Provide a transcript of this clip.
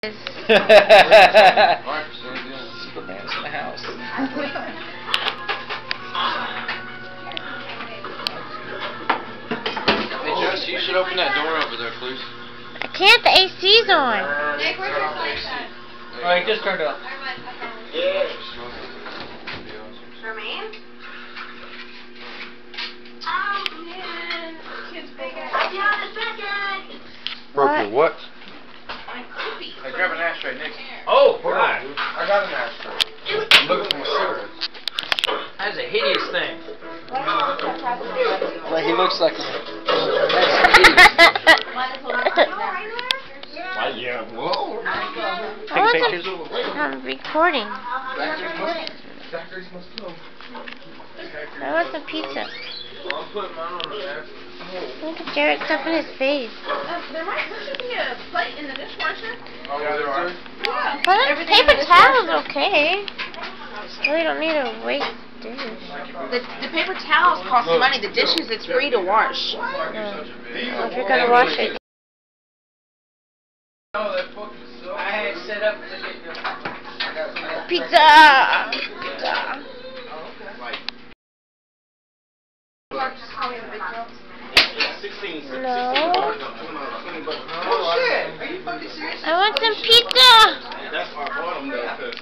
Superman's in the house. Hey Jess, you should open that door over there, please. I can't, the AC's on. Nick, where's your flashlight? Oh, he just turned it off. Jermaine? Oh man, kid's big ass. I'll be on a second. Broke what? My cookie. Hey, grab an ashtray, Nick. Oh, God. God. I got an ashtray. I'm looking for my cigarettes. That's a hideous thing. Well, he looks like a... Why, yeah. Whoa. Taking pictures? I'm recording. Zachary's must know. I want some pizza. I'm putting mine on the ashtray. Look at Jared stuffing his face. There should be a plate in the dishwasher. Oh, yeah, there are. Yeah. But Everything paper in the towel's dishwasher. okay. Really don't need to waste dish. The paper towels cost money. The dishes, it's free to wash. Well, if you're gonna wash it. Oh, that fucking sucks. I had it set up to get Pizza! Pizza. No. Oh, shit. Are you fucking serious? I want some pizza! That's why I bought them, though, 'cause